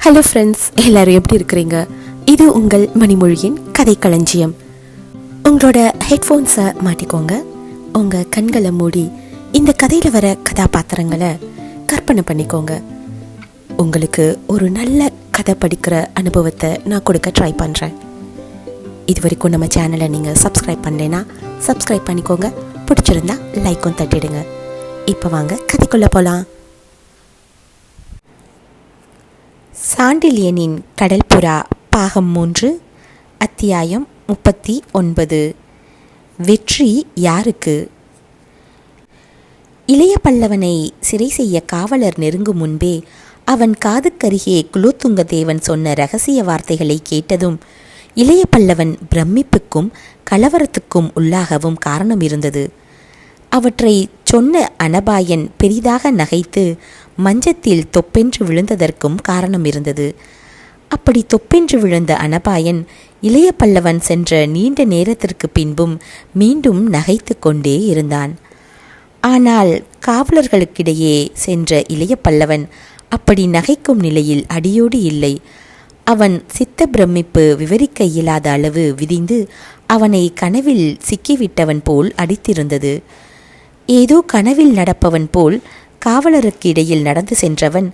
Hello friends, எல்லாரும் எப்படி இருக்கிறீங்க? இது உங்கள் மணிமொழியின் கதை களஞ்சியம். உங்களோட ஹெட்ஃபோன்ஸை மாட்டிக்கோங்க. உங்கள் கண்களை மூடி இந்த கதையில் வர கதாபாத்திரங்களை கற்பனை பண்ணிக்கோங்க. உங்களுக்கு ஒரு நல்ல கதை படிக்கிற அனுபவத்தை நான் கொடுக்க ட்ரை பண்ணுறேன். இது வரைக்கும் நம்ம சேனலை நீங்கள் சப்ஸ்கிரைப் பண்ணலைன்னா சப்ஸ்கிரைப் பண்ணிக்கோங்க. பிடிச்சிருந்தா லைக்கும் தட்டிடுங்க. இப்போ வாங்க கதைக்குள்ளே போகலாம். சாண்டில்யனின் கடல்புறா பாகம் 3, அத்தியாயம் 39. வெற்றி யாருக்கு? இளைய பல்லவனை சிறை செய்ய காவலர் நெருங்கும் முன்பே அவன் காதுக்கருகே குலோத்துங்க தேவன் சொன்ன இரகசிய வார்த்தைகளை கேட்டதும் இளைய பல்லவன் பிரமிப்புக்கும் கலவரத்துக்கும் உள்ளாகவும் காரணம் இருந்தது. அவற்றை சொன்ன அனபாயன் பெரிதாக நகைத்து மஞ்சத்தில் தொப்பென்று விழுந்ததற்கும் காரணம் இருந்தது. அப்படி தொப்பென்று விழுந்த அனபாயன் இளைய பல்லவன் சென்ற நீண்ட நேரத்திற்கு பின்பும் மீண்டும் நகைத்து கொண்டே இருந்தான். ஆனால் காவலர்களுக்கிடையே சென்ற இளைய பல்லவன் அப்படி நகைக்கும் நிலையில் அடியோடு இல்லை. அவன் சித்த பிரமிப்பு விவரிக்க இயலாத அளவு விதிந்து அவனை கனவில் சிக்கிவிட்டவன் போல் அடித்திருந்தது. ஏதோ கனவில் நடப்பவன் போல் காவலருக்கு இடையில் நடந்து சென்றவன்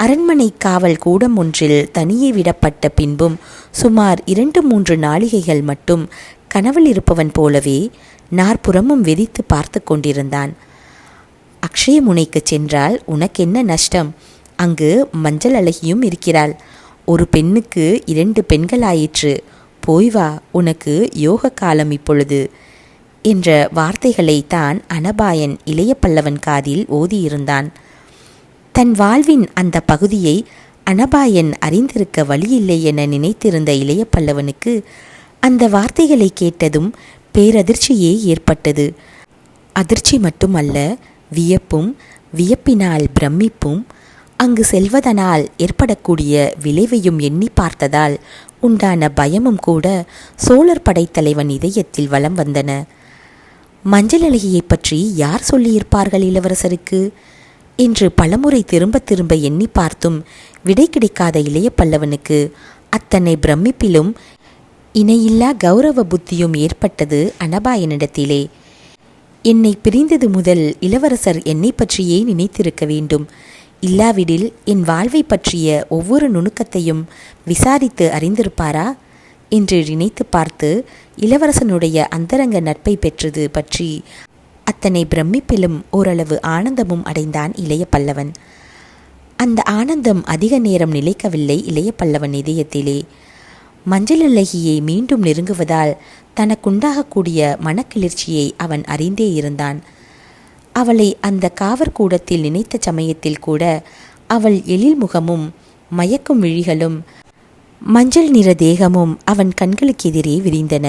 அரண்மனை காவல் கூடம் ஒன்றில் தனியே விடப்பட்ட பின்பும் சுமார் 2-3 நாளிகைகள் மட்டும் கனவில் இருப்பவன் போலவே நாற்புறமும் வெறித்து பார்த்து கொண்டிருந்தான். அக்ஷயமுனைக்கு சென்றால் உனக்கென்ன நஷ்டம்? அங்கு மஞ்சள் அழகியும் இருக்கிறாள். ஒரு பெண்ணுக்கு 2 பெண்களாயிற்று. போய் வா, உனக்கு யோக காலம் இப்பொழுது என்ற வார்த்தைகளை தான் அனபாயன் இளைய பல்லவன் காதில் ஓதியிருந்தான். தன் வாழ்வின் அந்த பகுதியை அனபாயன் அறிந்திருக்க வழியில்லை என நினைத்திருந்த இளைய பல்லவனுக்கு அந்த வார்த்தைகளை கேட்டதும் பேரதிர்ச்சியே ஏற்பட்டது. அதிர்ச்சி மட்டுமல்ல, வியப்பும், வியப்பினால் பிரமிப்பும், அங்கு செல்வதனால் ஏற்படக்கூடிய விளைவையும் எண்ணி பார்த்ததால் உண்டான பயமும் கூட சோழர் படைத்தலைவன் இதயத்தில் வலம் வந்தன. மஞ்சள் அழகியை பற்றி யார் சொல்லியிருப்பார்கள் இளவரசருக்கு என்று பலமுறை திரும்ப திரும்ப எண்ணி பார்த்தும் விடை கிடைக்காத இளைய பல்லவனுக்கு அத்தனை பிரமிப்பிலும் இணையில்லா கௌரவ புத்தியும் ஏற்பட்டது அனபாயனிடத்திலே. என்னை பிரிந்தது முதல் இளவரசர் என்னை பற்றியே நினைத்திருக்க வேண்டும். இல்லாவிடில் என் வாழ்வை பற்றிய ஒவ்வொரு நுணுக்கத்தையும் விசாரித்து அறிந்திருப்பாரா என்று நினைத்து பார்த்து இளவரசனுடைய அந்தரங்க நட்பை பெற்றது பற்றி அத்தனை பிரமிப்பிலும் ஓரளவு ஆனந்தமும் அடைந்தான் இளைய பல்லவன். அந்த ஆனந்தம் அதிக நேரம் நிலைக்கவில்லை இளைய பல்லவன் இதயத்திலே. மஞ்சள் அழகியை மீண்டும் நெருங்குவதால் தனக்குண்டாகக்கூடிய மனக்கிளர்ச்சியை அவன் அறிந்தே இருந்தான். அவளை அந்த காவற்கூடத்தில் நினைத்த சமயத்தில் கூட அவள் எழில் முகமும் மயக்கும் விழிகளும் மஞ்சள் நிற தேகமும் அவன் கண்களுக்கு எதிரே விரிந்தன.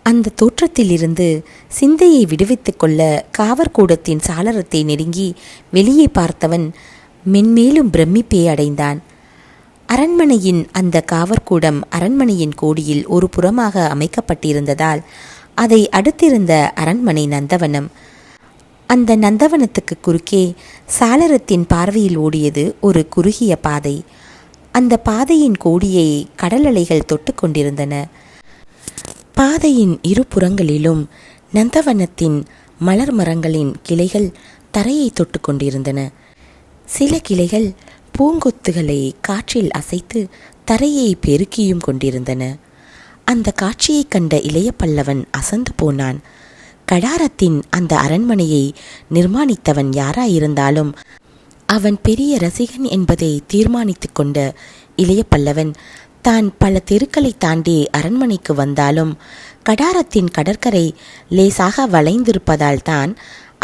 அந்த தோற்றத்திலிருந்து சிந்தையை விடுவித்து கொள்ள காவற்கூடத்தின் சாளரத்தை நெருங்கி வெளியே பார்த்தவன் மென்மேலும் பிரமிப்பே அடைந்தான். அரண்மனையின் அந்த காவற்கூடம் அரண்மனையின் கோடியில் ஒரு புறமாக அமைக்கப்பட்டிருந்ததால் அதை அடுத்திருந்த அரண்மனை நந்தவனம். அந்த நந்தவனத்துக்கு குறுக்கே சாளரத்தின் பார்வையில் ஓடியது ஒரு குறுகிய பாதை. அந்த பாதையின் கோடியை கடல் அலைகள் தொட்டு கொண்டிருந்தன. பாதையின் இருபுறங்களிலும் நந்தவனத்தின் மலர் மரங்களின் கிளைகள் தரையை தொட்டு கொண்டிருந்தன. சில கிளைகள் பூங்கொத்துகளை காற்றில் அசைத்து தரையை பெருக்கியும் கொண்டிருந்தன. அந்த காட்சியை கண்ட இளைய பல்லவன் அசந்து போனான். கடாரத்தின் அந்த அரண்மனையை நிர்மாணித்தவன் யாராயிருந்தாலும் அவன் பெரிய ரசிகன் என்பதை தீர்மானித்து கொண்ட இளைய பல்லவன் தான் பல தெருக்களை தாண்டி அரண்மனைக்கு வந்தாலும் கடாரத்தின் கடற்கரை லேசாக வளைந்திருப்பதால் தான்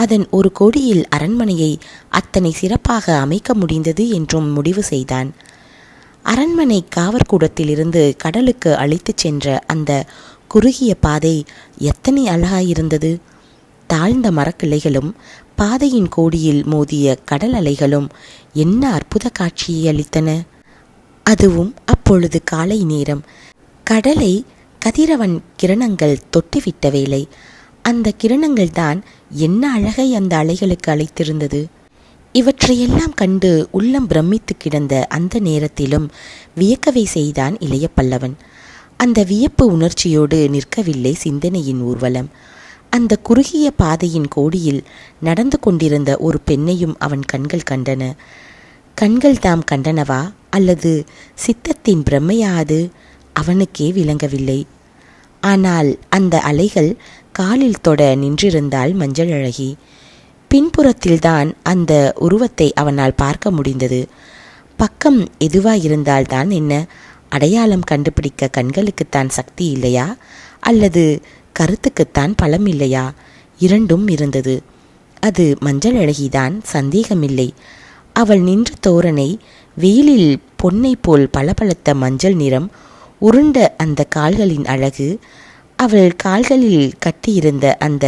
அதன் ஒரு கோடியில் அரண்மனையை அத்தனை சிறப்பாக அமைக்க முடிந்தது என்றும் முடிவு செய்தான். அரண்மனை காவற்கூடத்திலிருந்து கடலுக்கு அழைத்துச் சென்ற அந்த குறுகிய பாதை எத்தனை அழகாயிருந்தது! தாழ்ந்த மரக்கிளைகளும் பாதையின் கோடியில் மோதிய கடல் அலைகளும் என்ன அற்புத காட்சியை அளித்தன! அதுவும் அப்பொழுது காலை நேரம். கடலை கதிரவன் கிரணங்கள் தொட்டுவிட்ட வேளை. அந்த கிரணங்கள் தான் என்ன அழகை அந்த அலைகளுக்கு அளித்திருந்தது! இவற்றையெல்லாம் கண்டு உள்ளம் பிரமித்து கிடந்த அந்த நேரத்திலும் வியக்கவே செய்தான் இளைய பல்லவன். அந்த வியப்பு உணர்ச்சியோடு நிற்கவில்லை சிந்தனையின் ஊர்வலம். அந்த குறுகிய பாதையின் கோடியில் நடந்து கொண்டிருந்த ஒரு பெண்ணையும் அவன் கண்கள் கண்டன. கண்கள் தாம் கண்டனவா அல்லது சித்தத்தின் பிரம்மையாது அவனுக்கே விளங்கவில்லை. ஆனால் அந்த அலைகள் காலில் தொட நின்றிருந்தாள் மஞ்சள் அழகி. பின்புறத்தில்தான் அந்த உருவத்தை அவனால் பார்க்க முடிந்தது. பக்கம் எதுவாயிருந்தால்தான் என்ன, அடையாளம் கண்டுபிடிக்க கண்களுக்குத்தான் சக்தி இல்லையா அல்லது கருத்துக்குத்தான் பலம் இல்லையா? இரண்டும் இருந்தது. அது மஞ்சள் அழகிதான், சந்தேகமில்லை. அவள் நின்ற தோரணை, வெயிலில் பொன்னை போல் பளபளத்த மஞ்சள் நிறம், உருண்ட அந்த கால்களின் அழகு, அவள் கால்களில் கட்டியிருந்த அந்த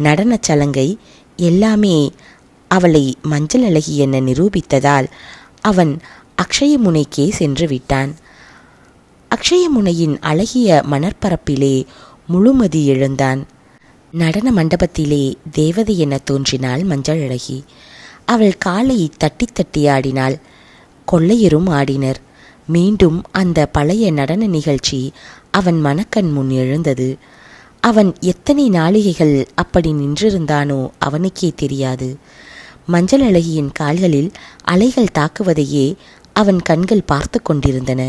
நடனச் சலங்கை எல்லாமே அவளை மஞ்சள் அழகி என நிரூபித்ததால் அவன் அக்ஷயமுனைக்கே சென்று விட்டான். அக்ஷயமுனையின் அழகிய மணற்பரப்பிலே முழுமதி எழுந்தான். நடன மண்டபத்திலே தேவதை என தோன்றினாள் மஞ்சள் அழகி. அவள் காலை தட்டி தட்டி ஆடினாள். கொள்ளையரும் ஆடினர். மீண்டும் அந்த பழைய நடன நிகழ்ச்சி அவன் மனக்கண் முன் எழுந்தது. அவன் எத்தனை நாளிகைகள் அப்படி நின்றிருந்தானோ அவனுக்கே தெரியாது. மஞ்சள் அழகியின் கால்களில் அலைகள் தாக்குவதையே அவன் கண்கள் பார்த்து கொண்டிருந்தன.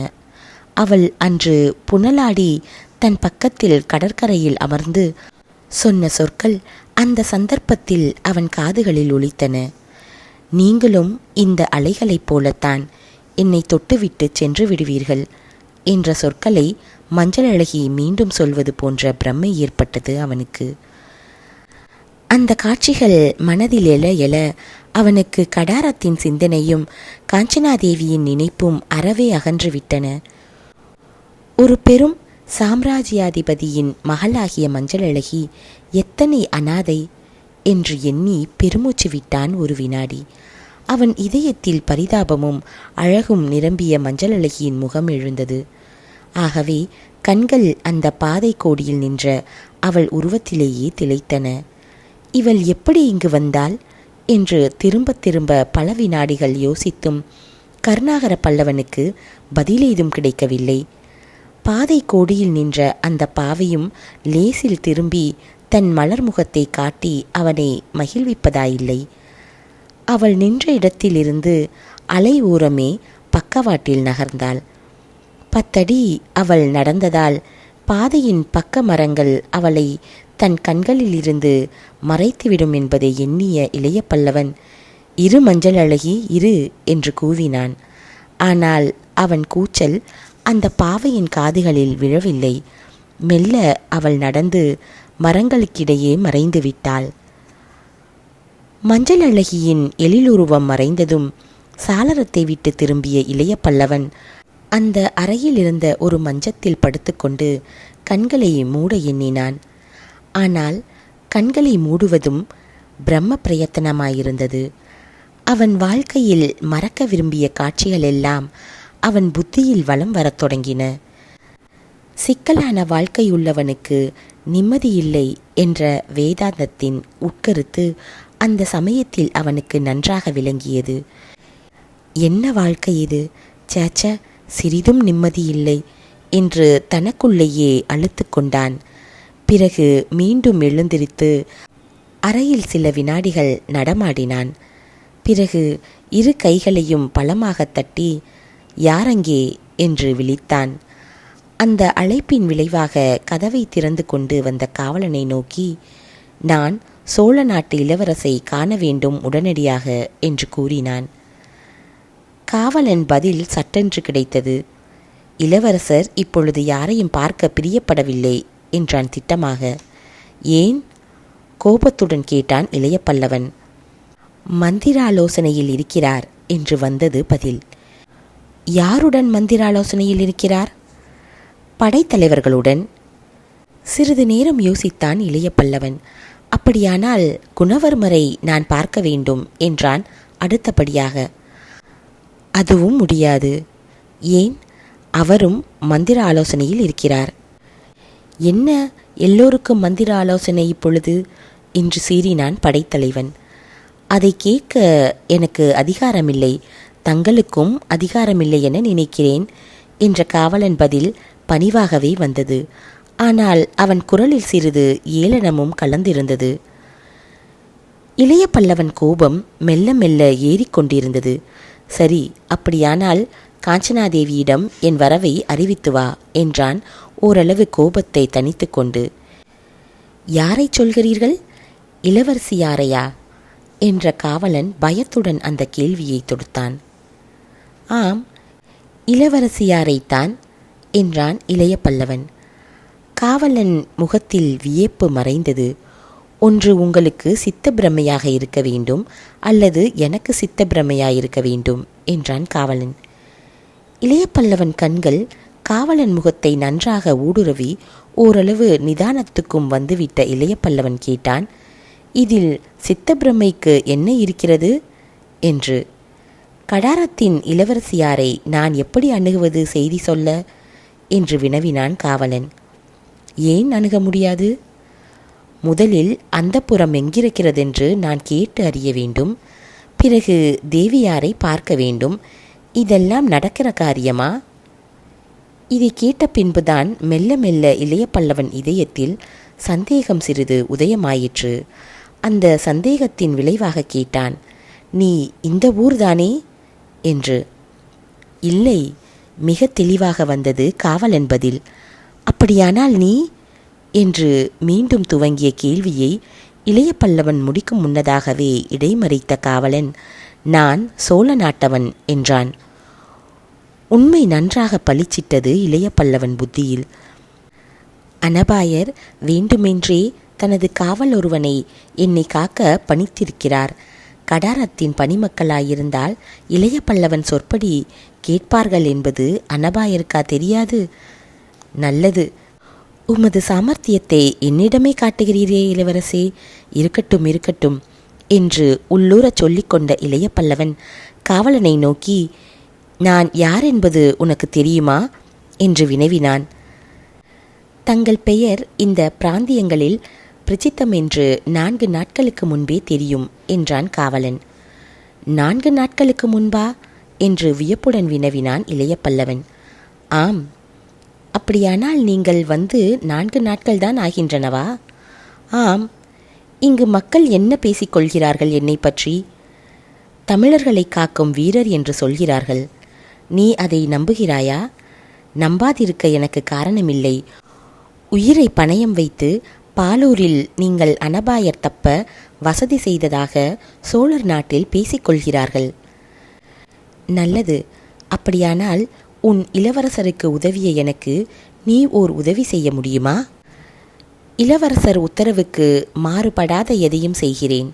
அவள் அன்று புனலாடி தன் பக்கத்தில் கடற்கரையில் அமர்ந்து சொன்ன சொற்கள் அந்த சந்தர்ப்பத்தில் அவன் காதுகளில் ஒலித்தன. நீங்களும் இந்த அலைகளைப் போலத்தான் என்னை தொட்டுவிட்டு சென்று விடுவீர்கள் என்ற சொற்களை மஞ்சள் அழகி மீண்டும் சொல்வது போன்ற பிரமை ஏற்பட்டது அவனுக்கு. அந்த காட்சிகள் மனதில் எழ எழ அவனுக்கு கடாரத்தின் சிந்தனையும் காஞ்சனாதேவியின் நினைப்பும் அறவே அகன்றுவிட்டன. ஒரு பெரும் சாம்ராஜ்யாதிபதியின் மகளாகிய மஞ்சள் அழகி எத்தனை அனாதை என்று எண்ணி பெருமூச்சு விட்டான் ஒரு வினாடி. அவன் இதயத்தில் பரிதாபமும் அழகும் நிரம்பிய மஞ்சள் அழகியின் முகம் எழுந்தது. ஆகவே கண்கள் அந்த பாதை கோடியில் நின்ற அவள் உருவத்திலேயே திளைத்தன. இவள் எப்படி இங்கு வந்தாள் என்று திரும்ப திரும்ப பல வினாடிகள் யோசித்தும் கருணாகர பல்லவனுக்கு பதிலேதும் கிடைக்கவில்லை. பாதை கோடியில் நின்ற அந்த பாவையும் லேசில் திரும்பி தன் மலர் முகத்தை காட்டி அவனை மகிழ்விப்பதாயில்லை. அவள் நின்ற இடத்திலிருந்து அலை ஓரமே பக்கவாட்டில் நகர்ந்தாள். 10 அடி அவள் நடந்ததால் பாதையின் பக்க மரங்கள் அவளை தன் கண்களில் இருந்து மறைத்துவிடும் என்பதை எண்ணிய இளைய பல்லவன், இரு மஞ்சள் அழகி இரு என்று கூவினான். ஆனால் அவன் கூச்சல் அந்த பாவையின் காதுகளில் விழவில்லை. மெல்ல அவள் நடந்து மரங்களுக்கிடையே மறைந்து விட்டாள். மஞ்சள் அழகியின் எழிலுருவம் மறைந்ததும் சாளரத்தை விட்டு திரும்பிய இளைய பல்லவன் அந்த அறையில் இருந்த ஒரு மஞ்சத்தில் படுத்துக்கொண்டு கண்களை மூட எண்ணினான். ஆனால் கண்களை மூடுவதும் பிரம்ம பிரயத்தனமாயிருந்தது. அவன் வாழ்க்கையில் மறக்க விரும்பிய காட்சிகளெல்லாம் அவன் புத்தியில் வலம் வரத் தொடங்கின. சிக்கலான வாழ்க்கையுள்ளவனுக்கு நிம்மதியில்லை என்ற வேதாந்தத்தின் உட்கருத்து அந்த சமயத்தில் அவனுக்கு நன்றாக விளங்கியது. என்ன வாழ்க்கை இது, சேச்ச, சிறிதும் நிம்மதியில்லை என்று தனக்குள்ளேயே அழுத்து கொண்டான். பிறகு மீண்டும் எழுந்திருத்து அறையில் சில வினாடிகள் நடமாடினான். பிறகு இரு கைகளையும் பலமாக தட்டி யாரங்கே என்று விழித்தான். அந்த அழைப்பின் விளைவாக கதவை திறந்து கொண்டு வந்த காவலனை நோக்கி, நான் சோழ நாட்டு இளவரசை காண வேண்டும் உடனடியாக என்று கூறினான். காவலன் பதில் சட்டென்று கிடைத்தது. இளவரசர் இப்பொழுது யாரையும் பார்க்க பிரியப்படவில்லை என்றான் திட்டமாக. ஏன்? கோபத்துடன் கேட்டான் இளைய பல்லவன். மந்திராலோசனையில் இருக்கிறார் என்று வந்தது பதில். யாருடன் மந்திராலோசனையில் இருக்கிறார்? படைத்தலைவர்களுடன். சிறிது நேரம் யோசித்தான் இளைய பல்லவன். அப்படியானால் குணவர்மரை நான் பார்க்க வேண்டும் என்றான் அடுத்தபடியாக. அதுவும் முடியாது. ஏன்? அவரும் மந்திர ஆலோசனையில் இருக்கிறார். என்ன எல்லோருக்கும் மந்திர ஆலோசனை இப்பொழுது என்று சீறினான் படைத்தலைவன். அதை கேட்க எனக்கு அதிகாரமில்லை, தங்களுக்கும் அதிகாரமில்லை என நினைக்கிறேன் என்ற காவலன் பதில் பணிவாகவே வந்தது. ஆனால் அவன் குரலில் சிறிது ஏளனமும் கலந்திருந்தது. இளைய பல்லவன் கோபம் மெல்ல மெல்ல ஏறிக்கொண்டிருந்தது. சரி, அப்படியானால் காஞ்சனாதேவியிடம் என் வரவை அறிவித்து வா என்றான் ஓரளவு கோபத்தை தணித்து கொண்டு. யாரை சொல்கிறீர்கள்? இளவரசியாரையா என்ற காவலன் பயத்துடன் அந்த கேள்வியை தொடுத்தான். ஆம், இளவரசியாரைத்தான் என்றான் இளைய பல்லவன். காவலன் முகத்தில் வியப்பு மறைந்தது. ஒன்று உங்களுக்கு சித்தப்பிரமையாக இருக்க வேண்டும், அல்லது எனக்கு சித்தப்பிரமையாயிருக்க வேண்டும் என்றான் காவலன். இளைய பல்லவன் கண்கள் காவலன் முகத்தை நன்றாக ஊடுருவி ஓரளவு நிதானத்துக்கும் வந்துவிட்ட இளைய பல்லவன் கேட்டான், இதில் சித்தப்பிரமைக்கு என்ன இருக்கிறது என்று. கடாரத்தின் இளவரசியாரை நான் எப்படி அணுகுவது செய்தி சொல்ல என்று வினவினான் காவலன். ஏன் அணுக முடியாது? முதலில் அந்தப்புறம் எங்கிருக்கிறதென்று நான் கேட்டு அறிய வேண்டும். பிறகு தேவியாரை பார்க்க வேண்டும். இதெல்லாம் நடக்கிற காரியமா? இதை கேட்ட பின்புதான் மெல்ல மெல்ல இளைய பல்லவன் இதயத்தில் சந்தேகம் சிறிது உதயமாயிற்று. அந்த சந்தேகத்தின் விளைவாக கேட்டான், நீ இந்த ஊர்தானே என்று. இல்லை, மிக தெளிவாக வந்தது காவலன் பதில். அப்படியானால் நீ என்று மீண்டும் துவங்கிய கேள்வியை இளைய பல்லவன் முடிக்கும் முன்னதாகவே இடைமறித்த காவலன், நான் சோழ நாட்டவன் என்றான். உண்மை நன்றாக பளிச்சிட்டது இளைய பல்லவன் புத்தியில். அனபாயர் வேண்டுமென்றே தனது காவல் ஒருவனை என்னை காக்க பணித்திருக்கிறார். கடாரத்தின் பணிமக்களாயிருந்தால் இளைய பல்லவன் சொற்படி கேட்பார்கள் என்பது அனபாயருக்கா தெரியாது? நல்லது, உமது சாமர்த்தியத்தை என்னிடமே காட்டுகிறீரே இளவரசே. இருக்கட்டும் இருக்கட்டும் என்று உள்ளூரச் சொல்லிக்கொண்ட இளைய பல்லவன் காவலனை நோக்கி, நான் யார் என்பது உனக்கு தெரியுமா என்று வினவினான். தங்கள் பெயர் இந்த பிராந்தியங்களில் பிரசித்தம் என்று 4 நாட்களுக்கு முன்பே தெரியும் என்றான் காவலன். 4 நாட்களுக்கு முன்பா என்று வியப்புடன் வினவினான் இளைய பல்லவன். ஆம். அப்படியானால் நீங்கள் வந்து 4 நாட்கள்தான் ஆகின்றனவா? ஆம். இங்கு மக்கள் என்ன பேசிக்கொள்கிறார்கள் என்னை பற்றி? தமிழர்களை காக்கும் வீரர் என்று சொல்கிறார்கள். நீ அதை நம்புகிறாயா? நம்பாதிருக்க எனக்கு காரணமில்லை. உயிரை பணயம் வைத்து பாலூரில் நீங்கள் அனபாயர் தப்ப வசதி செய்ததாக சோழர் நாட்டில் பேசிக்கொள்கிறார்கள். நல்லது. அப்படியானால் உன் இளவரசருக்கு உதவிய எனக்கு நீ ஓர் உதவி செய்ய முடியுமா? இளவரசர் உத்தரவுக்கு மாறுபடாத எதையும் செய்கிறேன்.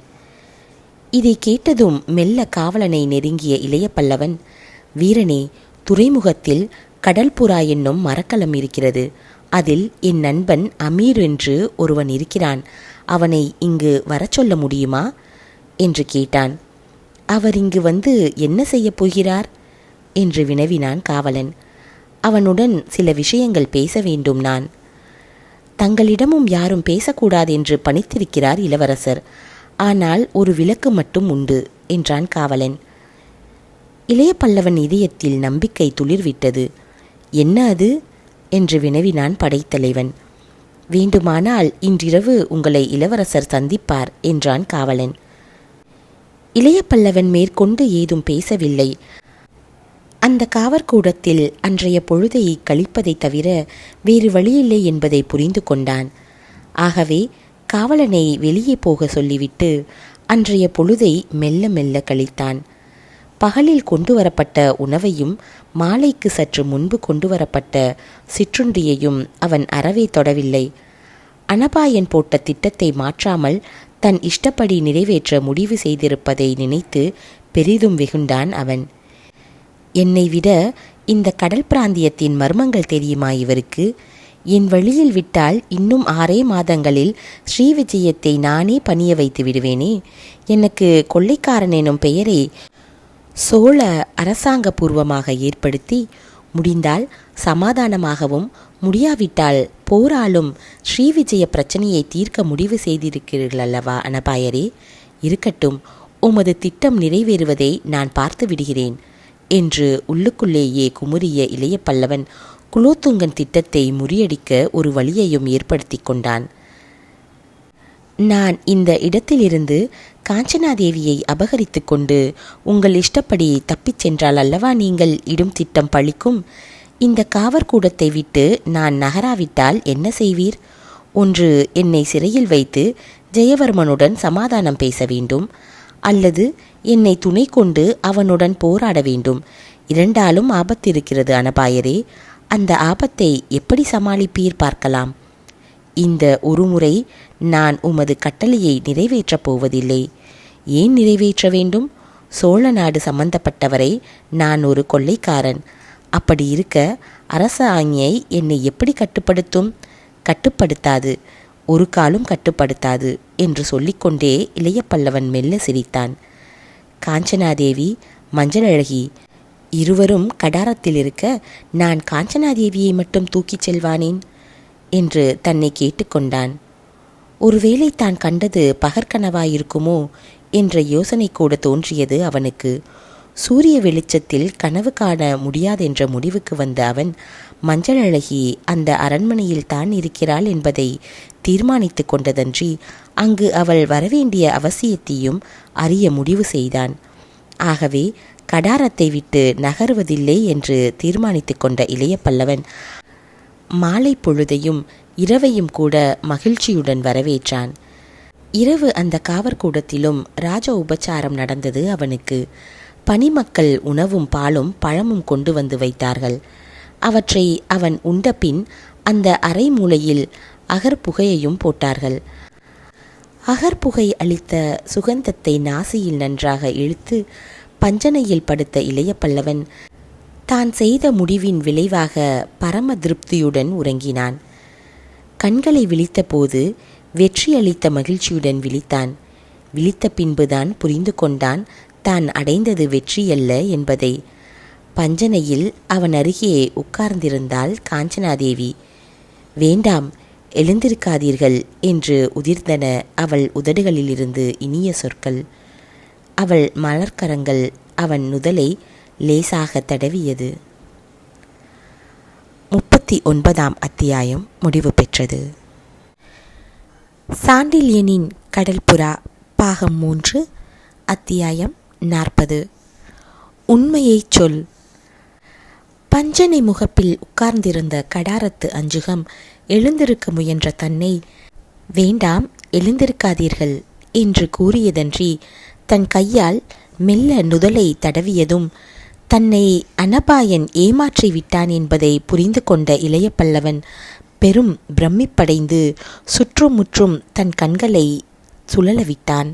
இதை கேட்டதும் மெல்ல காவலனை நெருங்கிய இளைய பல்லவன், வீரனே, துறைமுகத்தில் கடல்புறா என்னும் மரக்கலம் இருக்கிறது. அதில் என் நண்பன் அமீர் என்று ஒருவன் இருக்கிறான். அவனை இங்கு வரச் சொல்ல முடியுமா என்று கேட்டான். அவர் இங்கு வந்து என்ன செய்யப் போகிறார் என்று வினவினான் காவலன். அவனுடன் சில விஷயங்கள் பேச வேண்டும் நான். தங்களிடமும் யாரும் பேசக்கூடாதென்று பணித்திருக்கிறார் இளவரசர். ஆனால் ஒரு விலக்கு மட்டும் உண்டு என்றான் காவலன். இளைய பல்லவன் இதயத்தில் நம்பிக்கை துளிர்விட்டது. என்ன அது என்று வினவினான் படைத்தலைவன். வேண்டுமானால் இன்றிரவு உங்களை இளவரசர் சந்திப்பார் என்றான் காவலன். இளைய பல்லவன் மேற்கொண்டு ஏதும் பேசவில்லை. அந்த காவற்கூடத்தில் அன்றைய பொழுதை கழிப்பதை தவிர வேறு வழியில்லை என்பதை புரிந்து கொண்டான். ஆகவே காவலனை வெளியே போக சொல்லிவிட்டு அன்றைய பொழுதை மெல்ல மெல்ல கழித்தான். பகலில் கொண்டு வரப்பட்ட உணவையும் மாலைக்கு சற்று முன்பு கொண்டு வரப்பட்ட சிற்றுண்டியையும் அவன் அறவே தொடவில்லை. அனபாயன் போட்ட திட்டத்தை மாற்றாமல் தன் இஷ்டப்படி நிறைவேற்ற முடிவு செய்திருப்பதை நினைத்து பெரிதும் வெகுண்டான் அவன். என்னை விட இந்த கடல் பிராந்தியத்தின் மர்மங்கள் தெரியுமா இவருக்கு? என் வழியில் விட்டால் இன்னும் 6 மாதங்களில் ஸ்ரீவிஜயத்தை நானே பணிய வைத்து விடுவேனே. எனக்கு கொள்ளைக்காரன் எனும் பெயரை சோழ அரசாங்க பூர்வமாக ஏற்படுத்தி முடிந்தால் சமாதானமாகவும் முடியாவிட்டால் போராலும் ஸ்ரீவிஜய பிரச்சனையை தீர்க்க முடிவு செய்திருக்கிறீர்கள் அல்லவா அனபாயரே? இருக்கட்டும், உமது திட்டம் நிறைவேறுவதை நான் பார்த்து விடுகிறேன் என்று உள்ளுக்குள்ளேயே குமுறிய இளைய பல்லவன் குலோத்துங்கன் திட்டத்தை முறியடிக்க ஒரு வழியையும் ஏற்படுத்தி கொண்டான். நான் இந்த இடத்திலிருந்து காஞ்சனாதேவியை அபகரித்து கொண்டு உங்கள் இஷ்டப்படி தப்பிச் சென்றால் அல்லவா நீங்கள் இடும் திட்டம் பழிக்கும். இந்த காவற்கூடத்தை விட்டு நான் நகராவிட்டால் என்ன செய்வீர்? ஒன்று என்னை சிறையில் வைத்து ஜெயவர்மனுடன் சமாதானம் பேச வேண்டும், அல்லது என்னை துணை கொண்டு அவனுடன் போராட வேண்டும். இரண்டாலும் ஆபத்திருக்கிறது அனபாயரே. அந்த ஆபத்தை எப்படி சமாளிப்பீர் பார்க்கலாம். இந்த ஒரு முறை நான் உமது கட்டளையை நிறைவேற்றப் போவதில்லை. ஏன் நிறைவேற்ற வேண்டும்? சோழ நாடு சம்பந்தப்பட்டவரை நான் ஒரு கொள்ளைக்காரன். அப்படி இருக்க அரச ஆணையை என்னை எப்படி கட்டுப்படுத்தும்? கட்டுப்படுத்தாது, ஒரு காலும் கட்டுப்படுத்தாது என்று சொல்லிக்கொண்டே இளைய பல்லவன் மெல்ல சிரித்தான். காஞ்சனாதேவி, மஞ்சளழகி இருவரும் கடாரத்தில் இருக்க நான் காஞ்சனாதேவியை மட்டும் தூக்கிச் செல்வானேன் என்று தன்னை கேட்டுக்கொண்டான். ஒருவேளை தான் கண்டது பகற்கனவாயிருக்குமோ என்ற யோசனை கூட தோன்றியது அவனுக்கு. சூரிய வெளிச்சத்தில் கனவு காண முடியாதென்ற முடிவுக்கு வந்த அவன் மஞ்சளழகி அந்த அரண்மனையில் தான் இருக்கிறாள் என்பதை தீர்மானித்து கொண்டதன்றி அங்கு அவள் வரவேண்டிய அவசியத்தையும் அறிய முடிவு செய்தான். ஆகவே கடாரத்தை விட்டு நகருவதில்லை என்று தீர்மானித்து கொண்ட இளைய பல்லவன் மாலை பொழுதையும் இரவையும் கூட மகிழ்ச்சியுடன் வரவேற்றான். இரவு அந்த காவற்கூடத்திலும் ராஜ உபச்சாரம் நடந்தது அவனுக்கு. பணிமக்கள் உணவும் பாலும் பழமும் கொண்டு வந்து வைத்தார்கள். அவற்றை அவன் உண்டபின் அந்த அறை மூலையில் அகற்புகையையும் போட்டார்கள். அகற்புகை அளித்த சுகந்தத்தை நாசியில் நன்றாக இழுத்து பஞ்சனையில் படுத்த இளைய பல்லவன் தான் செய்த முடிவின் விளைவாக பரம திருப்தியுடன் உறங்கினான். கண்களை விழித்தபோது வெற்றியளித்த மகிழ்ச்சியுடன் விழித்தான். விழித்த பின்புதான் புரிந்து கொண்டான் தான் அடைந்தது வெற்றியல்ல என்பதை. பஞ்சனையில் அவன் அருகே உட்கார்ந்திருந்தாள் காஞ்சனாதேவி. வேண்டாம், எழுந்திருக்காதீர்கள் என்று உதிர்ந்தன அவள் உதடுகளிலிருந்து இனிய சொற்கள். அவள் மலர்க்கரங்கள் அவன் நுதலை லேசாக தடவியது. 39ஆம் அத்தியாயம் முடிவு பெற்றது. சாண்டில்யனின் கடல்புறா பாகம் 3 அத்தியாயம் 40. உண்மையை சொல். பஞ்சனை முகப்பில் உட்கார்ந்திருந்த கடாரத்து அஞ்சுகம் எழுந்திருக்க முயன்ற தன்னை வேண்டாம், எழுந்திருக்காதீர்கள் என்று கூறியதன்றி தன் கையால் மெல்ல நுதலை தடவியதும் தன்னை அனபாயன் ஏமாற்றி விட்டான் என்பதை புரிந்து கொண்ட இளைய பல்லவன் பெரும் பிரமிப்படைந்து சுற்றுமுற்றும் தன் கண்களை சுழலவிட்டான்.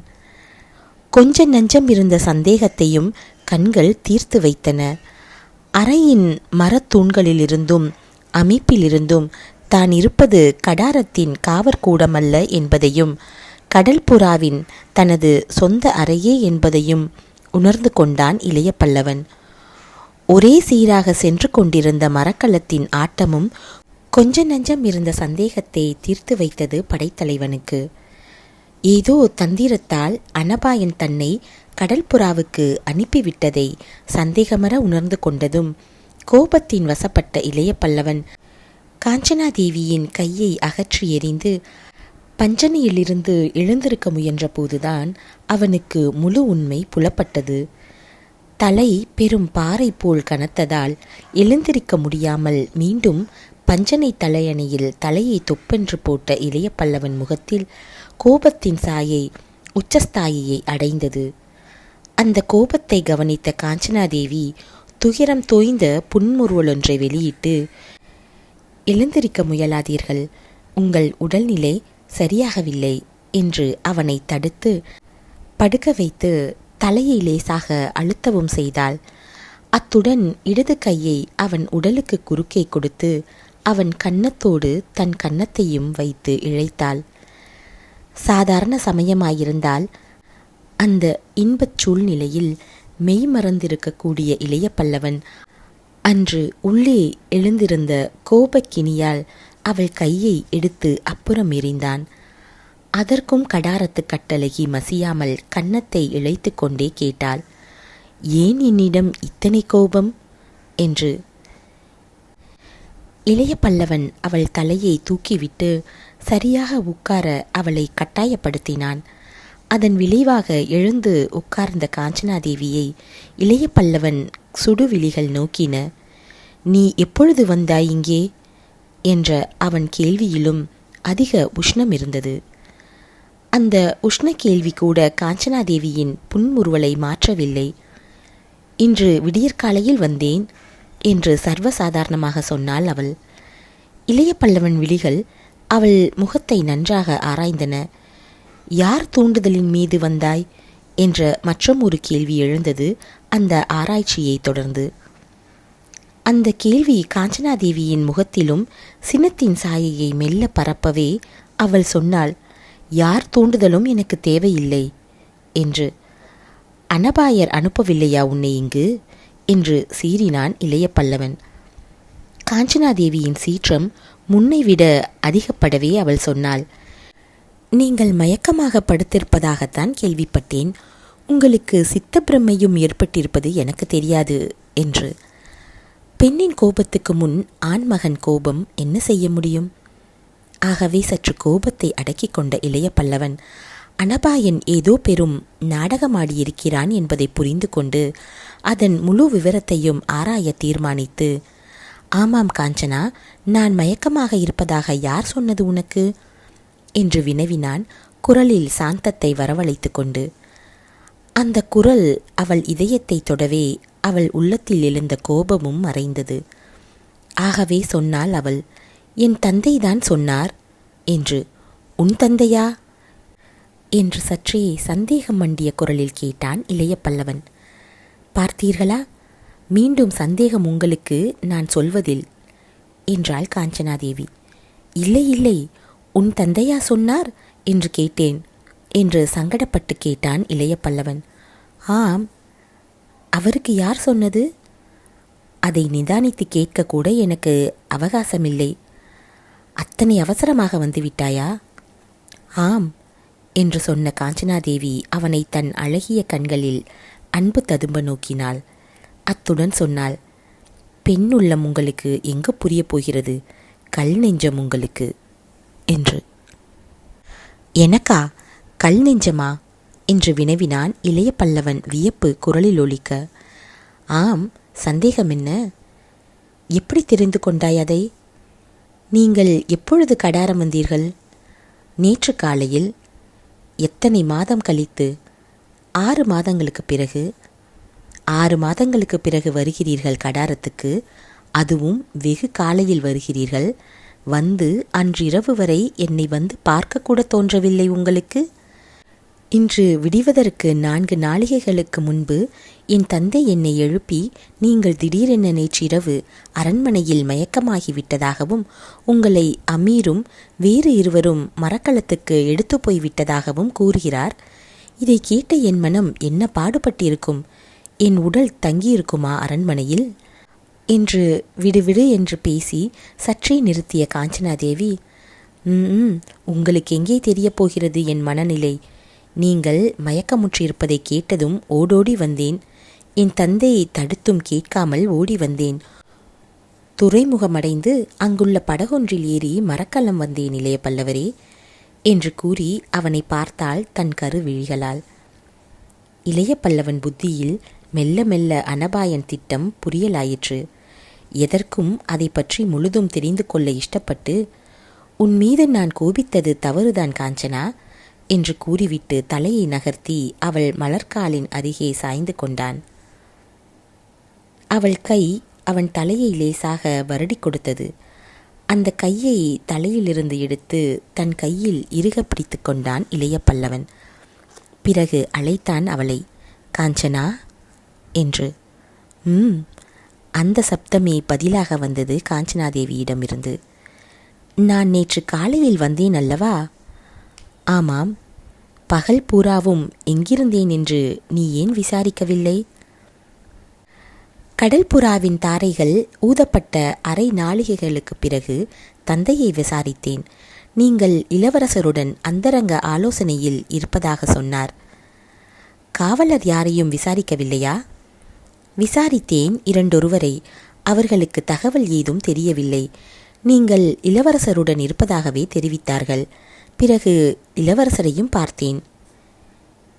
கொஞ்ச நஞ்சம் இருந்த சந்தேகத்தையும் கண்கள் தீர்த்து வைத்தன. அறையின் மரத்தூண்களிலிருந்தும் அமைப்பிலிருந்தும் தான் இருப்பது கடாரத்தின் காவற்கூடமல்ல என்பதையும் கடல்புறாவின் தனது சொந்த அறையே என்பதையும் உணர்ந்து கொண்டான் இளைய பல்லவன். ஒரே சீராக சென்று கொண்டிருந்த மரக்கலத்தின் ஆட்டமும் கொஞ்ச நஞ்சம் இருந்த சந்தேகத்தை தீர்த்து வைத்தது படைத்தலைவனுக்கு. ஏதோ தந்திரத்தால் அனபாயன் தன்னை கடல்புறாவுக்கு அனுப்பிவிட்டதை சந்தேகமற உணர்ந்து கொண்டதும் கோபத்தின் வசப்பட்ட இளைய பல்லவன் காஞ்சனாதேவியின் கையை அகற்றி எறிந்து பஞ்சனையிலிருந்து எழுந்திருக்க முயன்ற போதுதான் அவனுக்கு முழு உண்மை புலப்பட்டது. தலை பெரும் பாறை போல் கனத்ததால் எழுந்திருக்க முடியாமல் மீண்டும் பஞ்சனை தலையணையில் தலையை தொப்பென்று போட்ட இளைய பல்லவன் முகத்தில் கோபத்தின் சாயை உச்சஸ்தாயியை அடைந்தது. அந்த கோபத்தை கவனித்த காஞ்சனாதேவி துயரம் தோய்ந்த புன்முறுவலொன்றை வெளியிட்டு, எழுந்திருக்க முயலாதீர்கள், உங்கள் உடல்நிலை சரியாகவில்லை என்று அவனை தடுத்து படுக்க வைத்து தலையை லேசாக அழுத்தவும் செய்தாள். அத்துடன் இடது கையை அவன் உடலுக்கு குறுக்கே கொடுத்து அவன் கன்னத்தோடு தன் கன்னத்தையும் வைத்து இழைத்தாள். சாதாரண சமயமாயிருந்தால் அந்த இன்பச் சூழ்நிலையில் மெய்மறந்திருக்கக்கூடிய இளைய பல்லவன் அன்று உள்ளே எழுந்திருந்த கோபக்கினியால் அவள் கையை எடுத்து அப்புறம் எறிந்தான். அதற்கும் கடாரத்து கட்டழகி மசியாமல் கன்னத்தை இழைத்து கொண்டே கேட்டாள், ஏன் என்னிடம் இத்தனை கோபம் என்று. இளைய பல்லவன் அவள் தலையை தூக்கிவிட்டு சரியாக உட்கார அவளை கட்டாயப்படுத்தினான். அதன் விளைவாக எழுந்து உட்கார்ந்த காஞ்சனாதேவியை இளைய பல்லவன் சுடுவிழிகள் நோக்கின. நீ எப்பொழுது வந்தாய் இங்கே என்ற அவன் கேள்வியிலும் அதிக உஷ்ணம் இருந்தது. அந்த உஷ்ண கேள்வி கூட காஞ்சனாதேவியின் புன்முறுவலை மாற்றவில்லை. இன்று விடியற்காலையில் வந்தேன் என்று சர்வசாதாரணமாக சொன்னாள் அவள். இளைய பல்லவன் விழிகள் அவள் முகத்தை நன்றாக ஆராய்ந்தன. யார் தூண்டுதலின் மீது வந்தாய் என்ற மற்றும் ஒரு கேள்வி எழுந்தது அந்த ஆராய்ச்சியை தொடர்ந்து. அந்த கேள்வி காஞ்சனாதேவியின் முகத்திலும் சினத்தின் சாயையை மெல்ல பரப்பவே அவள் சொன்னாள், யார் தூண்டுதலும் எனக்கு தேவையில்லை என்று. அனபாயர் அனுப்பவில்லையா உன்னை இங்கு என்று சீறினான் இளைய பல்லவன். காஞ்சனாதேவியின் சீற்றம் முன்னை விட அதிகப்படவே அவள் சொன்னாள், நீங்கள் மயக்கமாக படுத்திருப்பதாகத்தான் கேள்விப்பட்டேன். உங்களுக்கு சித்தப்பிரமையும் ஏற்பட்டிருப்பது எனக்கு தெரியாது என்று. பெண்ணின் கோபத்துக்கு முன் ஆண்மகன் கோபம் என்ன செய்ய முடியும்? ஆகவே சற்று கோபத்தை அடக்கிக் கொண்ட இளைய பல்லவன் அனபாயன் ஏதோ பெரும் நாடகமாடியிருக்கிறான் என்பதை புரிந்து கொண்டு அதன் முழு விவரத்தையும் ஆராய தீர்மானித்து, ஆமாம் காஞ்சனா, நான் மயக்கமாக இருப்பதாக யார் சொன்னது உனக்கு என்று வினவினான், குரலில் சாந்தத்தை வரவழைத்து கொண்டு. அந்த குரல் அவள் இதயத்தை தொடவே அவள் உள்ளத்தில் எழுந்த கோபமும் மறைந்தது. ஆகவே சொன்னாள் அவள், என் தந்தைதான் சொன்னார் என்று. உன் தந்தையா என்று சற்றே சந்தேகம் மண்டிய குரலில் கேட்டான் இளைய பல்லவன். பார்த்தீர்களா, மீண்டும் சந்தேகம் உங்களுக்கு நான் சொல்வதில் என்றாள் காஞ்சனாதேவி. இல்லை இல்லை, உன் தந்தையா சொன்னார் என்று கேட்டேன் என்று சங்கடப்பட்டு கேட்டான் இளைய பல்லவன். ஆம், அவருக்கு யார் சொன்னது? அதை நிதானித்து கேட்கக்கூட எனக்கு அவகாசமில்லை. அத்தனை அவசரமாக வந்துவிட்டாயா? ஆம் என்று சொன்ன காஞ்சனாதேவி அவனை தன் அழகிய கண்களில் அன்பு ததும்ப நோக்கினாள். அத்துடன் சொன்னாள், பெண் உள்ளம் உங்களுக்கு எங்கு புரிய போகிறது, கல் நெஞ்சம் உங்களுக்கு என்று. எனக்கா கல் நெஞ்சமா என்று வினவினான் இளைய பல்லவன் வியப்பு குரலில் ஒலிக்க. ஆம், சந்தேகம் என்ன? எப்படி தெரிந்து கொண்டாய் அதை? நீங்கள் எப்பொழுது கடாரம் வந்தீர்கள்? நேற்று காலையில். எத்தனை மாதம் கழித்து? 6 மாதங்களுக்கு பிறகு. 6 மாதங்களுக்கு பிறகு வருகிறீர்கள் கடாரத்துக்கு, அதுவும் வெகு காலையில் வருகிறீர்கள். வந்து அன்றிரவு வரை என்னை வந்து பார்க்கக்கூட தோன்றவில்லை உங்களுக்கு? இன்று விடிவதற்கு 4 நாளிகைகளுக்கு முன்பு என் தந்தை என்னை எழுப்பி, நீங்கள் திடீரென நேற்றிரவு அரண்மனையில் மயக்கமாகிவிட்டதாகவும் உங்களை அமீரும் வேறு இருவரும் மரக்கலத்துக்கு எடுத்து போய்விட்டதாகவும் கூறுகிறார். இதை கேட்ட என் மனம் என்ன பாடுபட்டிருக்கும்? என் உடல் தங்கியிருக்குமா அரண்மனையில் என்று விடுவிடு என்று பேசி சற்றே நிறுத்திய காஞ்சனாதேவி, உங்களுக்கு எங்கே தெரியப் போகிறது என் மனநிலை? நீங்கள் மயக்கமுற்றிருப்பதை கேட்டதும் ஓடோடி வந்தேன். என் தந்தையை தடுத்தும் கேட்காமல் ஓடி வந்தேன். துறைமுகமடைந்து அங்குள்ள படகொன்றில் ஏறி மரக்கலம் வந்தேன் இளைய பல்லவரே என்று கூறி அவனை பார்த்தாள் தன் கருவிழிகளால். இளைய பல்லவன் புத்தியில் மெல்ல மெல்ல அனபாயன் திட்டம் புரியலாயிற்று. எதற்கும் அதை பற்றி முழுதும் தெரிந்து கொள்ள இஷ்டப்பட்டு, உன் மீது நான் கோபித்தது தவறுதான் காஞ்சனா என்று கூறிவிட்டு தலையை நகர்த்தி அவள் மலர்காலின் அருகே சாய்ந்து கொண்டான். அவள் கை அவன் தலையை லேசாக வருடி கொடுத்தது. அந்த கையை தலையிலிருந்து எடுத்து தன் கையில் இறுக பிடித்து கொண்டான் இளைய பல்லவன். பிறகு அழைத்தான் அவளை, காஞ்சனா என்று. அந்த சப்தமே பதிலாக வந்தது காஞ்சனாதேவியிடமிருந்து. நான் நேற்று காலையில் வந்தேன் அல்லவா? ஆமாம். பகல் பூராவும் எங்கிருந்தேன் என்று நீ ஏன் விசாரிக்கவில்லை? கடல் புறாவின் தாரைகள் ஊதப்பட்ட 1/2 நாழிகைகளுக்கு பிறகு தந்தையை விசாரித்தேன். நீங்கள் இளவரசருடன் அந்தரங்க ஆலோசனையில் இருப்பதாக சொன்னார். காவலர் யாரையும் விசாரிக்கவில்லையா? விசாரித்தேன், 2 அவர்களுக்கு தகவல் ஏதும் தெரியவில்லை. நீங்கள் இளவரசருடன் இருப்பதாகவே தெரிவித்தார்கள். பிறகு இளவரசரையும் பார்த்தேன்.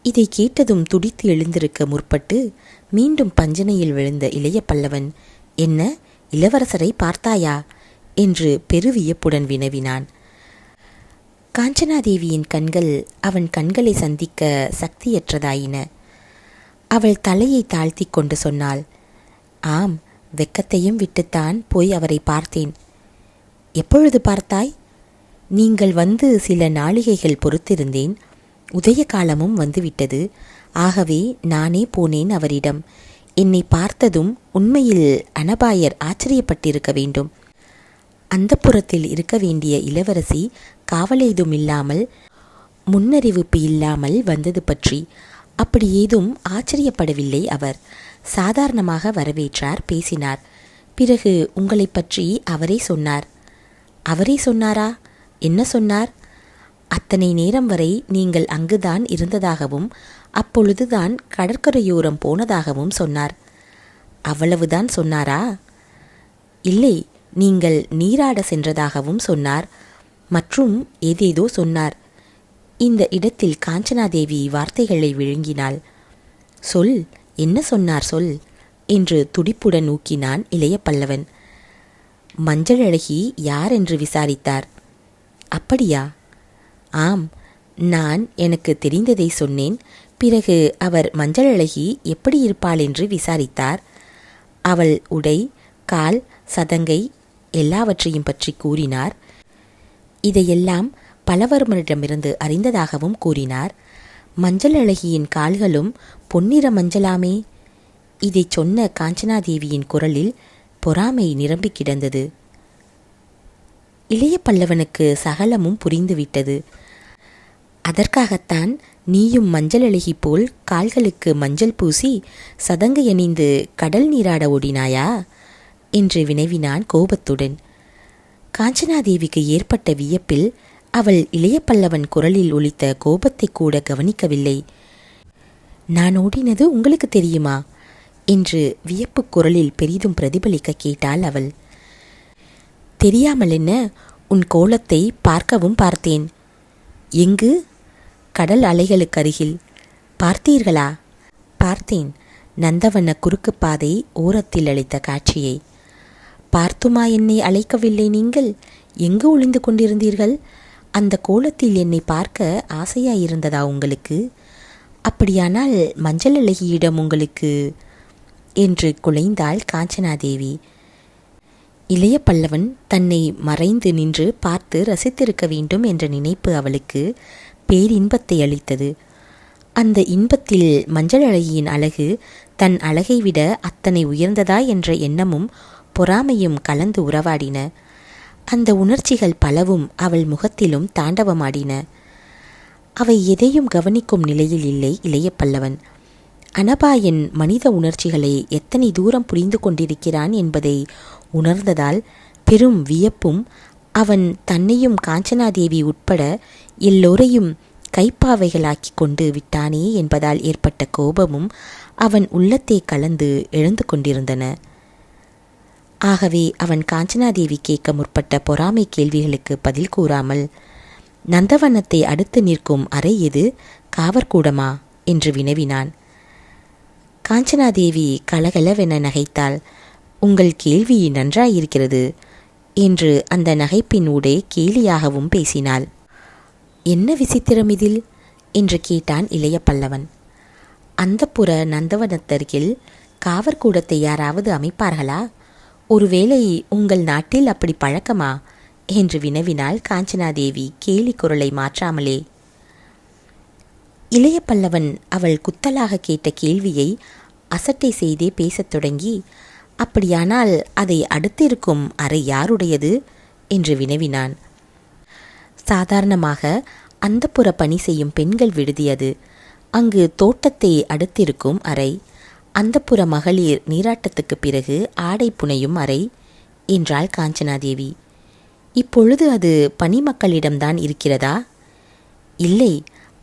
இதை கேட்டதும் துடித்து எழுந்திருக்க முற்பட்டு மீண்டும் பஞ்சனையில் விழுந்த இளைய பல்லவன், என்ன, இளவரசரை பார்த்தாயா என்று பெருவியப்புடன் வினவினான். காஞ்சனாதேவியின் கண்கள் அவன் கண்களை சந்திக்க சக்தியற்றதாயின. அவள் தலையை தாழ்த்தி கொண்டு சொன்னாள், ஆம், வெக்கத்தையும் விட்டுத்தான் போய் அவரை பார்த்தேன். எப்பொழுது பார்த்தாய்? நீங்கள் வந்து சில நாளிகைகள் பொறுத்திருந்தேன். உதய காலமும் வந்துவிட்டது. ஆகவே நானே போனேன் அவரிடம். என்னை பார்த்ததும் உண்மையில் அனபாயர் ஆச்சரியப்பட்டிருக்க வேண்டும். அந்தப்புறத்தில் இருக்க வேண்டிய இளவரசி காவலேதும் இல்லாமல், முன்னறிவிப்பு இல்லாமல் வந்தது பற்றி அப்படி ஏதும் ஆச்சரியப்படவில்லை. அவர் சாதாரணமாக வரவேற்றார், பேசினார். பிறகு உங்களை பற்றி அவரே சொன்னார். அவரே சொன்னாரா? என்ன சொன்னார்? அத்தனை நேரம் வரை நீங்கள் அங்குதான் இருந்ததாகவும் அப்பொழுதுதான் கடற்கரையோரம் போனதாகவும் சொன்னார். அவ்வளவுதான் சொன்னாரா? இல்லை, நீங்கள் நீராட சென்றதாகவும் சொன்னார். மற்றும் ஏதேதோ சொன்னார். இந்த இடத்தில் காஞ்சனாதேவி வார்த்தைகளை விழுங்கினாள். சொல், என்ன சொன்னார் சொல் என்று துடிப்புடன் நோக்கினான் இளைய பல்லவன். மஞ்சள் அழகி யார் என்று விசாரித்தார். அப்படியா? ஆம், நான் எனக்கு தெரிந்ததை சொன்னேன். பிறகு அவர் மஞ்சள் அழகி எப்படி இருப்பாள் என்று விசாரித்தார். அவள் உடை, கால், சதங்கை எல்லாவற்றையும் பற்றி கூறினார். இதையெல்லாம் பலவர்மரிடமிருந்து அறிந்ததாகவும் கூறினார். மஞ்சள் அழகியின் கால்களும் பொன்னிற மஞ்சளாமே. இதை சொன்ன காஞ்சனாதேவியின் குரலில் பொறாமை நிரம்பி கிடந்தது. இளைய பல்லவனுக்கு சகலமும் புரிந்துவிட்டது. அதற்காகத்தான் நீயும் மஞ்சள் அழகி போல் கால்களுக்கு மஞ்சள் பூசி சதங்கை அணிந்து கடல் நீராட ஓடினாயா என்று வினவினான் கோபத்துடன். காஞ்சனாதேவிக்கு ஏற்பட்ட வியப்பில் அவள் இளைய பல்லவன் குரலில் ஒலித்த கோபத்தை கூட கவனிக்கவில்லை. நான் ஓடினது உங்களுக்கு தெரியுமா என்று வியப்பு குரலில் பெரிதும் பிரதிபலிக்க கேட்டாள் அவள். தெரியாமல் என்ன, உன் கோலத்தை பார்க்கவும் பார்த்தேன். எங்கு? கடல் அலைகளுக்கருகில். பார்த்தீர்களா? பார்த்தேன், நந்தவன குறுக்கு பாதை ஓரத்தில் அளித்த காட்சியை. பார்த்துமா என்னை அழைக்கவில்லை நீங்கள்? எங்கு ஒளிந்து கொண்டிருந்தீர்கள்? அந்த கோலத்தில் என்னை பார்க்க ஆசையாயிருந்ததா உங்களுக்கு? அப்படியானால் மஞ்சள் அழகியிடம் உங்களுக்கு என்று குலைந்தாள் காஞ்சனாதேவி. இளைய பல்லவன் தன்னை மறைந்து நின்று பார்த்து ரசித்திருக்க வேண்டும் என்ற நினைப்பு அவளுக்கு பேரின்பத்தை அளித்தது. அந்த இன்பத்தில் மஞ்சள் அழகியின் அழகு தன் அழகை விட அத்தனை உயர்ந்ததா என்ற எண்ணமும் பொறாமையும் கலந்து உறவாடின. அந்த உணர்ச்சிகள் பலவும் அவள் முகத்திலும் தாண்டவமாடின. அவை எதையும் கவனிக்கும் நிலையில் இல்லை இளைய பல்லவன். அனபாயன் மனித உணர்ச்சிகளை எத்தனை தூரம் புரிந்து கொண்டிருக்கிறான் என்பதை உணர்ந்ததால் பெரும் வியப்பும், அவன் தன்னையும் காஞ்சனாதேவி உட்பட எல்லோரையும் கைப்பாவைகளாக்கி கொண்டு விட்டானே என்பதால் ஏற்பட்ட கோபமும் அவன் உள்ளத்தை கலந்து எழுந்து கொண்டிருந்தன. ஆகவே அவன் காஞ்சனாதேவி கேட்க முற்பட்ட பொறாமை கேள்விகளுக்கு பதில் கூறாமல், நந்தவனத்தை அடுத்து நிற்கும் அறை எது, காவற்கூடமா என்று வினவினான். காஞ்சனாதேவி கலகலவென நகைத்தாள். உங்கள் கேள்வி நன்றாயிருக்கிறது என்று அந்த நகைப்பின் ஊடே கேலியாகவும் பேசினாள். என்ன விசித்திரம் இதில் என்று கேட்டான் இளைய பல்லவன். அந்தப்புற நந்தவனத்தருகில் காவற்கூடத்தை யாராவது அமைப்பார்களா? ஒருவேளை உங்கள் நாட்டில் அப்படி பழக்கமா என்று வினவினாள் காஞ்சனாதேவி கேலி குரலை மாற்றாமலே. இளைய பல்லவன் அவள் குத்தலாக கேட்ட கேள்வியை அசட்டை செய்தே பேசத் தொடங்கி, அப்படியானால் அதை அடுத்திருக்கும் அறை யாருடையது என்று வினவினான். சாதாரணமாக அந்தப்புற பணி செய்யும் பெண்கள் விடுதியது. அங்கு தோட்டத்தை அடுத்திருக்கும் அறை. அந்தப்புற மகளிர் நீராட்டத்துக்கு பிறகு ஆடை புனையும் அறை என்றாள் காஞ்சனாதேவி. இப்பொழுது அது பணிமக்களிடம்தான் இருக்கிறதா? இல்லை,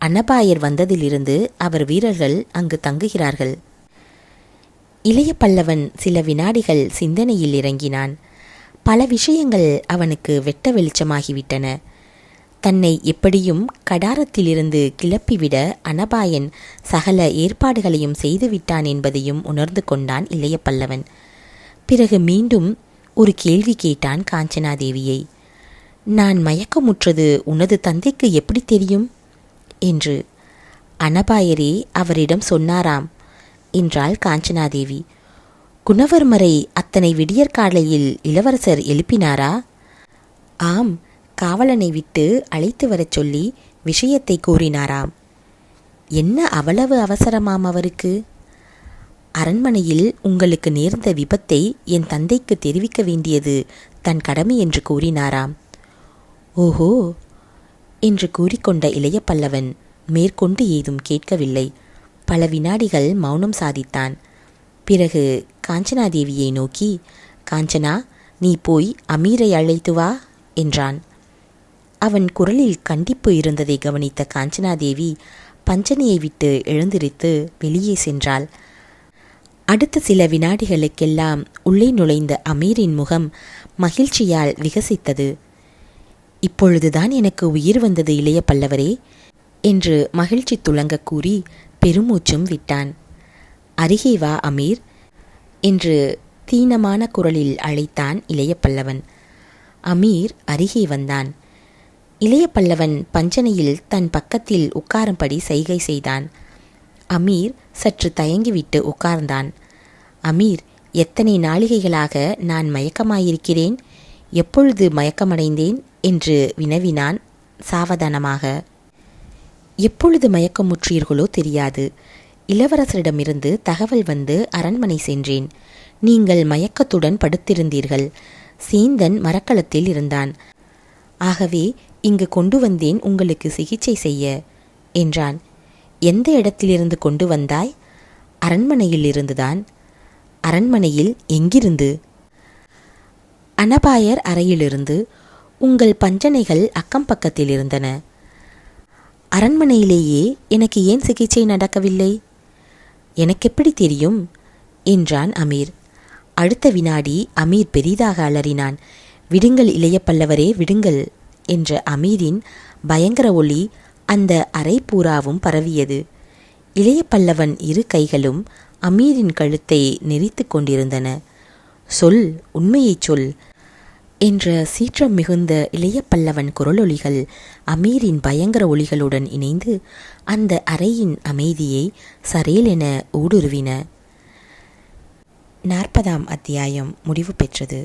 அன்னபாயர் வந்ததிலிருந்து அவர் வீரர்கள் அங்கு தங்குகிறார்கள். இளைய பல்லவன் சில வினாடிகள் சிந்தனையில் இறங்கினான். பல விஷயங்கள் அவனுக்கு வெட்ட வெளிச்சமாகிவிட்டன. தன்னை எப்படியும் கடாரத்திலிருந்து கிளப்பிவிட அனபாயன் சகல ஏற்பாடுகளையும் செய்துவிட்டான் என்பதையும் உணர்ந்து கொண்டான் இளைய பல்லவன். பிறகு மீண்டும் ஒரு கேள்வி கேட்டான் காஞ்சனாதேவியை. நான் மயக்கமுற்றது உனது தந்தைக்கு எப்படி தெரியும் என்று. அனபாயரே அவரிடம் சொன்னாராம் என்றாள் காஞ்சனாதேவி. குணவர்மரை அத்தனை விடியற்காலையில் இளவரசர் எழுப்பினாரா? ஆம், காவலனை விட்டு அழைத்து வரச் சொல்லி விஷயத்தை கூறினாராம். என்ன அவ்வளவு அவசரமாம் அவருக்கு? அரண்மனையில் உங்களுக்கு நேர்ந்த விபத்தை என் தந்தைக்கு தெரிவிக்க வேண்டியது தன் கடமை என்று கூறினாராம். ஓஹோ என்று கூறிக்கொண்ட இளைய பல்லவன் மேற்கொண்டு ஏதும் கேட்கவில்லை. பல வினாடிகள் மௌனம் சாதித்தான். பிறகு காஞ்சனாதேவியை நோக்கி, காஞ்சனா, நீ போய் அமீரை அழைத்து வா என்றான். அவன் குரலில் கண்டிப்பு இருந்ததை கவனித்த காஞ்சனாதேவி பஞ்சனையை விட்டு எழுந்திருத்து வெளியே சென்றாள். அடுத்த சில வினாடிகளுக்கெல்லாம் உள்ளே நுழைந்த அமீரின் முகம் மகிழ்ச்சியால் விகசித்தது. இப்பொழுதுதான் எனக்கு உயிர் வந்தது இளைய பல்லவரே என்று மகிழ்ச்சி துளங்க கூறி பெருமூச்சும் விட்டான். அருகே வா அமீர் என்று தீனமான குரலில் அழைத்தான் இளைய பல்லவன். அமீர் அருகே வந்தான். இளைய பல்லவன் பஞ்சனையில் தன் பக்கத்தில் உட்காரும்படி சைகை செய்தான். அமீர் சற்று தயங்கிவிட்டு உட்கார்ந்தான். அமீர், எத்தனை நாளிகைகளாக நான் மயக்கமாயிருக்கிறேன்? எப்பொழுது மயக்கமடைந்தேன் என்று வினவினான் சாவதானமாக. எப்பொழுது மயக்கமுற்றீர்களோ தெரியாது. இளவரசரிடமிருந்து தகவல் வந்து அரண்மனை சென்றேன். நீங்கள் மயக்கத்துடன் படுத்திருந்தீர்கள். சேந்தன் மரக்கலத்தில் இருந்தான். ஆகவே இங்கு கொண்டு வந்தேன் உங்களுக்கு சிகிச்சை செய்ய என்றான். எந்த இடத்திலிருந்து கொண்டு வந்தாய்? அரண்மனையில் இருந்துதான். அரண்மனையில் எங்கிருந்து? அனபாயர் அறையிலிருந்து. உங்கள் பஞ்சனைகள் அக்கம் பக்கத்தில் இருந்தன. அரண்மனையிலேயே எனக்கு ஏன் சிகிச்சை நடக்கவில்லை? எனக்கெப்படி தெரியும் என்றான் அமீர். அடுத்த வினாடி அமீர் பெரிதாக அலறினான். விடுங்கள் இளைய பல்லவரே, விடுங்கள் என்ற அமீரின் பயங்கர ஒலி அந்த அறை பூராவும் பரவியது. இளைய பல்லவன் இரு கைகளும் அமீரின் கழுத்தை நெரித்து கொண்டிருந்தன. சொல், உண்மையை சொல் என்ற சீற்றம் மிகுந்த இளைய பல்லவன் குரலொலிகள் அமீரின் பயங்கர ஒலிகளுடன் இணைந்து அந்த அறையின் அமைதியை சரேல் என ஊடுருவின. 40ஆம் அத்தியாயம் முடிவு பெற்றது.